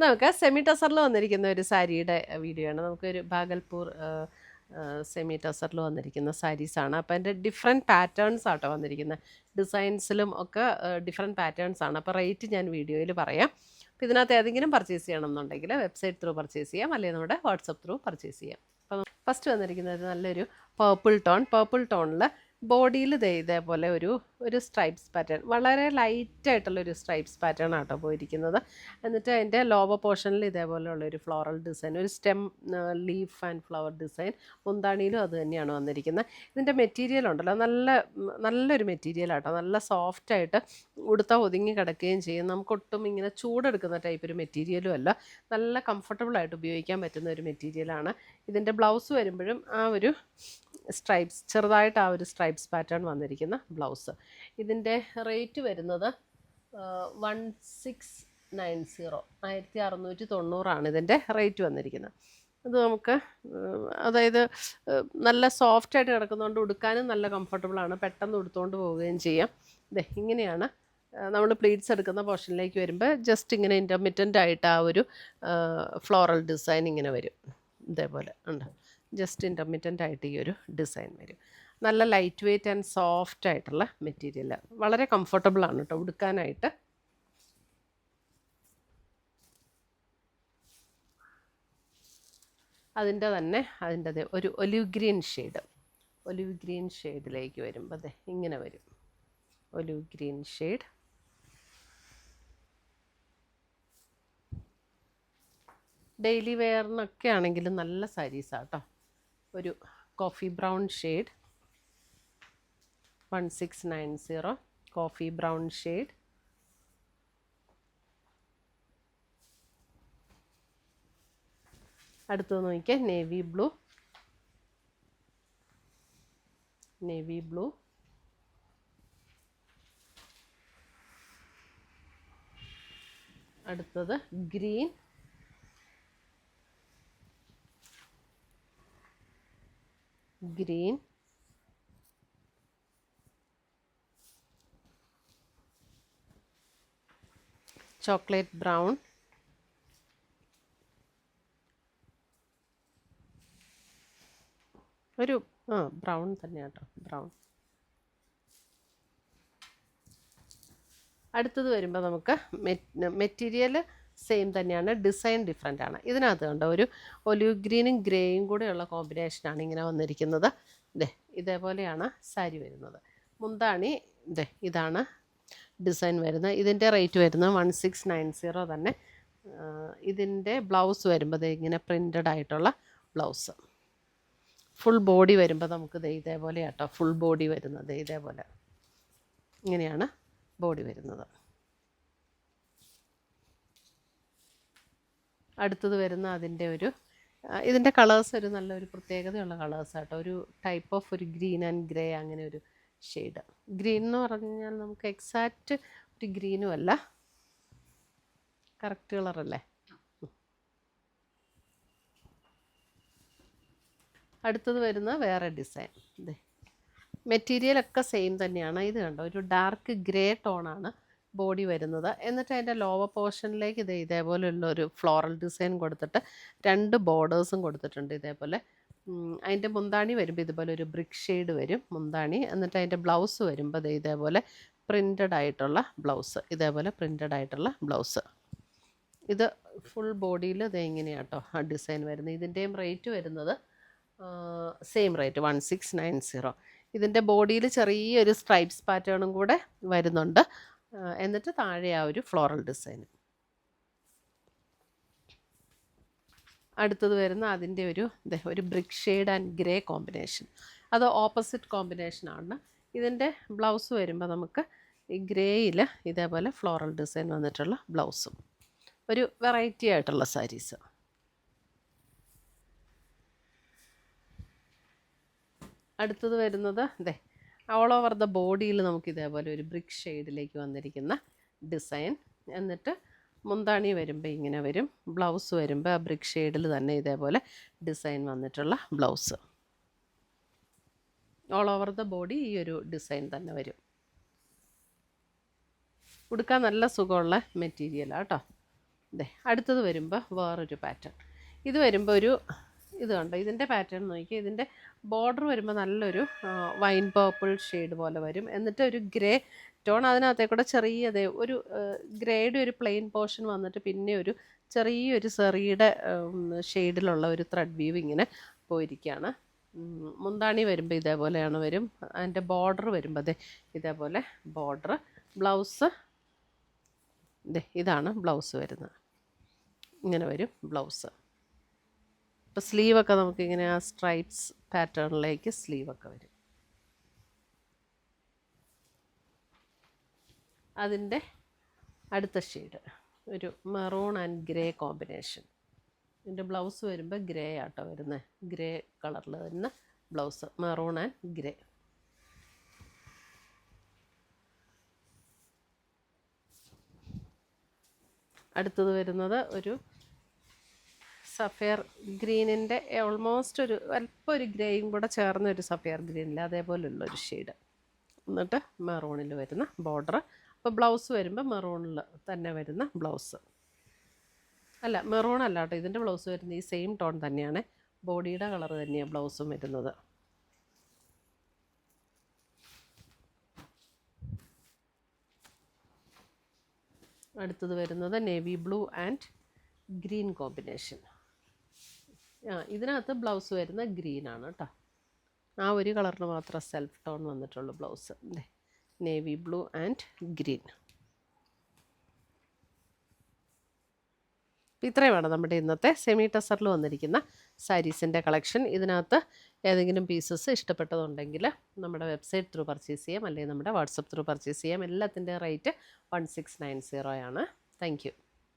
നമുക്ക് സെമി ടസറിൽ വന്നിരിക്കുന്ന ഒരു സാരിയുടെ വീഡിയോ ആണ്. നമുക്കൊരു ഭാഗൽപൂർ സെമി ടസറിൽ വന്നിരിക്കുന്ന സാരീസാണ്. അപ്പോൾ അതിൻ്റെ ഡിഫറെൻറ്റ് പാറ്റേൺസ് ആട്ടോ വന്നിരിക്കുന്നത്. ഡിസൈൻസിലും ഒക്കെ ഡിഫറെൻറ്റ് പാറ്റേൺസ് ആണ്. അപ്പോൾ റേറ്റ് ഞാൻ വീഡിയോയിൽ പറയാം. അപ്പോൾ ഇതിനകത്ത് ഏതെങ്കിലും പർച്ചേസ് ചെയ്യണമെന്നുണ്ടെങ്കിൽ വെബ്സൈറ്റ് ത്രൂ പർച്ചേസ് ചെയ്യാം, അല്ലെങ്കിൽ നമ്മുടെ വാട്സപ്പ് ത്രൂ പർച്ചേസ് ചെയ്യാം. അപ്പോൾ ഫസ്റ്റ് വന്നിരിക്കുന്നത് നല്ലൊരു പേർപ്പിൾ ടോണിൽ ബോഡിയിൽ ഇതേപോലെ ഒരു സ്ട്രൈപ്സ് പാറ്റേൺ, വളരെ ലൈറ്റായിട്ടുള്ളൊരു സ്ട്രൈപ്സ് പാറ്റേൺ ആട്ടോ പോയിരിക്കുന്നത്. എന്നിട്ട് അതിൻ്റെ ലോവർ പോർഷനിൽ ഇതേപോലെയുള്ളൊരു ഫ്ലോറൽ ഡിസൈൻ, ഒരു stem leaf and flower design. മുന്താണിയിലും അത് തന്നെയാണ് വന്നിരിക്കുന്നത്. ഇതിൻ്റെ മെറ്റീരിയൽ ഉണ്ടല്ലോ, നല്ലൊരു മെറ്റീരിയലാട്ടോ, നല്ല സോഫ്റ്റായിട്ട് ഉടുത്താൽ ഒതുങ്ങി കിടക്കുകയും ചെയ്യും. നമുക്കൊട്ടും ഇങ്ങനെ ചൂടെടുക്കുന്ന ടൈപ്പ് ഒരു മെറ്റീരിയലും അല്ല, നല്ല കംഫർട്ടബിളായിട്ട് ഉപയോഗിക്കാൻ പറ്റുന്ന ഒരു മെറ്റീരിയലാണ്. ഇതിൻ്റെ ബ്ലൗസ് വരുമ്പോഴും ആ ഒരു സ്ട്രൈപ്സ്, ചെറുതായിട്ട് ആ ഒരു സ്ട്രൈപ്സ് പാറ്റേൺ വന്നിരിക്കുന്ന ബ്ലൗസ്. ഇതിൻ്റെ റേറ്റ് വരുന്നത് 1690, 1690 ഇതിൻ്റെ റേറ്റ് വന്നിരിക്കുന്നത്. ഇത് നമുക്ക് അതായത് നല്ല സോഫ്റ്റായിട്ട് കിടക്കുന്നതുകൊണ്ട് ഉടുക്കാനും നല്ല കംഫർട്ടബിളാണ്, പെട്ടെന്ന് ഉടുത്തുകൊണ്ട് പോവുകയും ചെയ്യാം. ഇങ്ങനെയാണ് നമ്മൾ പ്ലീറ്റ്സ് എടുക്കുന്ന പോർഷനിലേക്ക് വരുമ്പോൾ ജസ്റ്റ് ഇങ്ങനെ ഇൻ്റർമിറ്റൻ്റ് ആയിട്ട് ആ ഒരു ഫ്ലോറൽ ഡിസൈൻ ഇങ്ങനെ വരും. ഇതേപോലെ ഉണ്ട്, ജസ്റ്റ് ഇൻ്റർമിറ്റൻ്റ് ആയിട്ട് ഈ ഒരു ഡിസൈൻ വരും. നല്ല ലൈറ്റ് വെയ്റ്റ് ആൻഡ് സോഫ്റ്റ് ആയിട്ടുള്ള മെറ്റീരിയൽ, വളരെ കംഫർട്ടബിളാണ് കേട്ടോ ഉടുക്കാനായിട്ട്. അതിൻ്റെ ഒരു ഒലിവ് ഗ്രീൻ ഷെയ്ഡിലേക്ക് വരുമ്പോൾ ഇങ്ങനെ വരും. Olive green shade. ഡെയിലി വെയറിനൊക്കെ ആണെങ്കിലും നല്ല സാരീസാണ് കേട്ടോ. ഒരു coffee brown shade, 1690 coffee brown shade. അടുത്തത് നോക്കിയാൽ നേവി ബ്ലൂ. അടുത്തത് ഗ്രീൻ. Chocolate brown. ഒരു ബ്രൗൺ തന്നെയാണ് കേട്ടോ, ബ്രൗൺ. അടുത്തത് വരുമ്പോൾ നമുക്ക് മെറ്റീരിയൽ സെയിം തന്നെയാണ്, ഡിസൈൻ ഡിഫറെൻ്റ് ആണ്. ഇതിനകത്ത് കണ്ടോ ഒരു ഒലിവ് ഗ്രീനും ഗ്രേയും കൂടെയുള്ള കോമ്പിനേഷനാണ് ഇങ്ങനെ വന്നിരിക്കുന്നത്. ഇതേപോലെയാണ് സാരി വരുന്നത്. മുന്താണി ഇതാണ് ഡിസൈൻ വരുന്നത്. ഇതിൻ്റെ റേറ്റ് വരുന്നത് 1690 തന്നെ. ഇതിൻ്റെ ബ്ലൗസ് വരുമ്പോൾ ഇങ്ങനെ പ്രിൻ്റഡ് ആയിട്ടുള്ള ബ്ലൗസ്. ഫുൾ ബോഡി വരുമ്പോൾ നമുക്ക് ഇതേപോലെ കേട്ടോ, ഫുൾ ബോഡി വരുന്നത് ഇതേപോലെ ഇങ്ങനെയാണ് ബോഡി വരുന്നത്. അടുത്തത് വരുന്ന ഇതിൻ്റെ കളേഴ്സ് ഒരു നല്ലൊരു പ്രത്യേകതയുള്ള കളേഴ്സാട്ടോ. ഒരു ടൈപ്പ് ഓഫ് ഒരു ഗ്രീൻ ആൻഡ് ഗ്രേ, അങ്ങനെ ഒരു ഷെയ്ഡ്. ഗ്രീൻ എന്ന് പറഞ്ഞാൽ നമുക്ക് എക്സാക്റ്റ് ഒരു ഗ്രീനും അല്ല, കറക്റ്റ് കളറല്ലേ. അടുത്തത് വരുന്ന വേറെ ഡിസൈൻ. മെറ്റീരിയലൊക്കെ സെയിം തന്നെയാണ്. ഇത് കണ്ടോ ഒരു ഡാർക്ക് ഗ്രേ ടോണാണ് ബോഡി വരുന്നത്. എന്നിട്ട് അതിൻ്റെ ലോവർ പോർഷനിലേക്ക് ഇതേപോലെയുള്ള ഒരു ഫ്ലോറൽ ഡിസൈൻ കൊടുത്തിട്ട് 2 ബോർഡേഴ്സും കൊടുത്തിട്ടുണ്ട് ഇതേപോലെ. അതിൻ്റെ മുന്താണി വരുമ്പോൾ ഇതുപോലെ ഒരു ബ്രിക്ക് ഷെയ്ഡ് വരും മുന്താണി. എന്നിട്ട് അതിൻ്റെ ബ്ലൗസ് വരുമ്പോൾ ഇതേപോലെ പ്രിൻ്റഡ് ആയിട്ടുള്ള ബ്ലൗസ്. ഇത് ഫുൾ ബോഡിയിൽ ഇങ്ങനെയാട്ടോ ആ ഡിസൈൻ വരുന്നത്. ഇതിൻ്റെയും റേറ്റ് വരുന്നത് സെയിം റേറ്റ് 1690. ഇതിൻ്റെ ബോഡിയിൽ ചെറിയൊരു സ്ട്രൈപ്സ് പാറ്റേണും കൂടെ വരുന്നുണ്ട്. എന്നിട്ട് താഴെ ആ ഒരു ഫ്ലോറൽ ഡിസൈൻ. അടുത്തത് വരുന്ന അതിൻ്റെ ഒരു brick shade and grey combination, അത് ഓപ്പോസിറ്റ് കോമ്പിനേഷനാണ്. ഇതിൻ്റെ ബ്ലൗസ് വരുമ്പോൾ നമുക്ക് ഈ ഗ്രേയിൽ ഇതേപോലെ ഫ്ലോറൽ ഡിസൈൻ വന്നിട്ടുള്ള ബ്ലൗസും. ഒരു വെറൈറ്റി ആയിട്ടുള്ള സാരീസ്. അടുത്തത് വരുന്നത് ഓൾ ഓവർ ദ ബോഡിയിൽ നമുക്ക് ഇതേപോലെ ഒരു ബ്രിക്ക് ഷെയ്ഡിലേക്ക് വന്നിരിക്കുന്ന ഡിസൈൻ. എന്നിട്ട് മുന്താണി വരുമ്പോൾ ഇങ്ങനെ വരും. ബ്ലൗസ് വരുമ്പോൾ ആ ബ്രിക്ക് ഷെയ്ഡിൽ തന്നെ ഇതേപോലെ ഡിസൈൻ വന്നിട്ടുള്ള blouse. All over the body ഈ ഒരു ഡിസൈൻ തന്നെ വരും. ഉടുക്കാൻ നല്ല സുഖമുള്ള മെറ്റീരിയലാണ് കേട്ടോ. അടുത്തത് വരുമ്പോൾ വേറൊരു പാറ്റേൺ. ഇത് വരുമ്പോൾ ഇത് കണ്ടോ, ഇതിൻ്റെ പാറ്റേൺ നോക്കിയാൽ ഇതിൻ്റെ ബോർഡർ വരുമ്പോൾ നല്ലൊരു വൈൻ പേർപ്പിൾ ഷെയ്ഡ് പോലെ വരും. എന്നിട്ട് ഒരു ഗ്രേ ടോൺ, അതിനകത്തേക്കൂടെ ചെറിയതേ ഒരു ഗ്രേയുടെ ഒരു പ്ലെയിൻ പോർഷൻ വന്നിട്ട് പിന്നെ ഒരു ചെറിയൊരു സെറിയുടെ ഷെയ്ഡിലുള്ള ഒരു ത്രെഡ് വീവ് ഇങ്ങനെ പോയിരിക്കുകയാണ്. മുന്താണി വരുമ്പോൾ ഇതേപോലെയാണ് വരും. അതിൻ്റെ ബോർഡർ വരുമ്പോൾ ഇതേപോലെ ബോർഡർ. ബ്ലൗസ് ഇതാണ് ബ്ലൗസ് വരുന്നത്, ഇങ്ങനെ വരും ബ്ലൗസ്. ഇപ്പോൾ സ്ലീവൊക്കെ നമുക്കിങ്ങനെ ആ സ്ട്രൈപ്സ് പാറ്റേണിലേക്ക് സ്ലീവൊക്കെ വരും. അതിൻ്റെ അടുത്ത ഷെയ്ഡ് ഒരു മെറൂൺ ആൻഡ് ഗ്രേ കോമ്പിനേഷൻ. ഇതിൻ്റെ ബ്ലൗസ് വരുമ്പോൾ ഗ്രേ ആട്ടോ വരുന്നത്, ഗ്രേ കളറിൽ വരുന്ന ബ്ലൗസ്, മെറൂൺ ആൻഡ് ഗ്രേ. അടുത്തത് വരുന്നത് ഒരു സഫയർ ഗ്രീനിൻ്റെ ഓൾമോസ്റ്റ് അല്പം ഒരു ഗ്രേയും കൂടെ ചേർന്ന ഒരു സഫയർ ഗ്രീനിൽ അതേപോലുള്ളൊരു ഷെയ്ഡ്. എന്നിട്ട് മെറൂണിൽ വരുന്ന ബോർഡർ. അപ്പോൾ ബ്ലൗസ് വരുമ്പോൾ മെറൂണിൽ തന്നെ വരുന്ന ബ്ലൗസ്. അല്ല, മെറൂൺ അല്ല കേട്ടോ, ഇതിൻ്റെ ബ്ലൗസ് വരുന്നത് ഈ സെയിം ടോൺ തന്നെയാണ്, ബോഡിയുടെ കളർ തന്നെയാണ് ബ്ലൗസും വരുന്നത്. അടുത്തത് വരുന്നത് navy blue and green combination. ഇതിനകത്ത് ബ്ലൗസ് വരുന്ന ഗ്രീനാണ് കേട്ടോ. ആ ഒരു കളറിന് മാത്രം സെൽഫ് ടോൺ വന്നിട്ടുള്ളൂ blouse. Navy blue and green. ഇത്രയുമാണ് നമ്മുടെ ഇന്നത്തെ സെമി ടസറിൽ വന്നിരിക്കുന്ന സാരീസിൻ്റെ കളക്ഷൻ. ഇതിനകത്ത് ഏതെങ്കിലും പീസസ് ഇഷ്ടപ്പെട്ടതുണ്ടെങ്കിൽ നമ്മുടെ വെബ്സൈറ്റ് ത്രൂ പർച്ചേസ് ചെയ്യാം, അല്ലെങ്കിൽ നമ്മുടെ വാട്സപ്പ് ത്രൂ പർച്ചേസ് ചെയ്യാം. എല്ലാത്തിൻ്റെ റേറ്റ് 1690 ആണ്. Thank you.